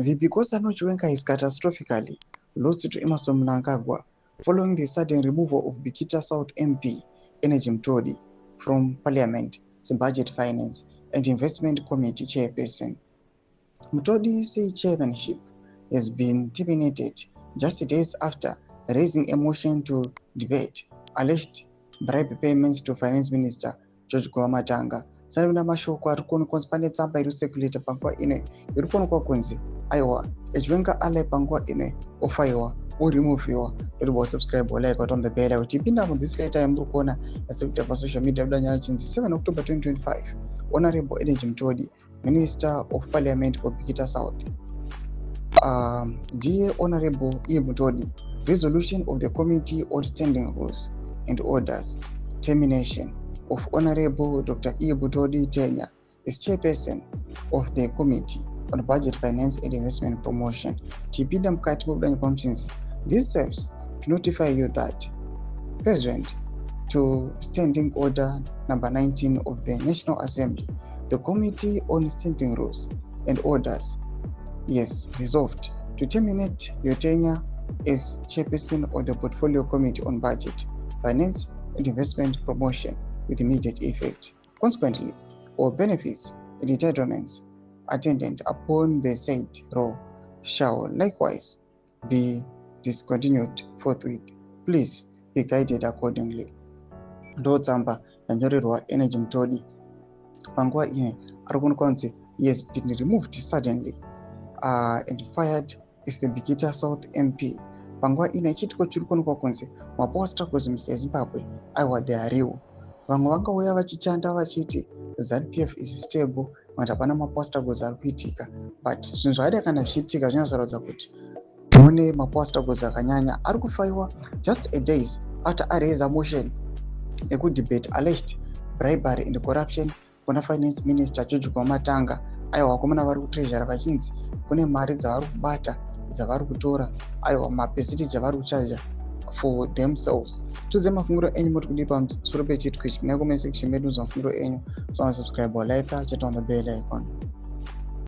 VP Kosano Chiwenga is catastrophically lost to Emmerson Mnangagwa following the sudden removal of Bikita South MP Energy Mtodi from Parliament's Budget, Finance and Investment Committee chairperson. Mtodi's chairmanship has been terminated just days after raising a motion to debate alleged bribe payments to Finance Minister George Kwamatanga. Sanibona mashoko ari kuonekwa pane tsamba iri circulate panguva ino iri kuonekwa kunzi aiwa Chiwenga ale panguva ino ofaiwa urimuviwa uri subscribe like on the bell kuti ipinda mu this later muri kuona yasekuita pa social media kudanyana chinzi 7 October 2025 Honorable Energy Mtodi, Minister of Parliament for Bikita South. Dear Honorable E. Mtodi, resolution of the Committee on Standing Rules and Orders, termination of Honorable Dr. E. Mtodi tenure as chairperson of the Committee on Budget, Finance and Investment Promotion. Tipida mkati mubudani kwa mchinzi. This serves to notify you that Pursuant to Standing Order number 19 of the National Assembly, the Committee on Standing Rules and Orders is resolved to terminate your tenure as chairperson of the Portfolio Committee on Budget, Finance and Investment Promotion with immediate effect. Consequently, all benefits and entitlements attendant upon the said role shall likewise be discontinued forthwith. Please be guided accordingly. Ndo tsamba yanyorerwa Energy Mtodi panguva ine ari kuonekwa kunzi he has been removed suddenly and fired as the Bikita South MP. Panguva ine ichiitiko chiri kuonekwa kunzi mapostas munyika yeZimbabwe aiwa they are real. Vamwe vangauya vachichanda vachiti ZPF is stable, kuti hapana mapostas ari kuitika, but zvinhu zvakadai kana zvichiitika zvinozoratidza kuti one mapostas akanyanya ari kufaiwa just a days after a raise a motion ekudebate alleged bribery and corruption kuna Finance Minister George Kwamatanga. Aiwa vakomana vari kutreasure vachinzi kune mari dzavari kubata dzavari kutora, aiwa mapercentage avari kucharge for themselves. Tuze mafunguro enyu muri kudi pamusoro pechiitiko ichi. Kuna comment section medu mafunguro enyu. So subscribe or like, chat on the bell icon.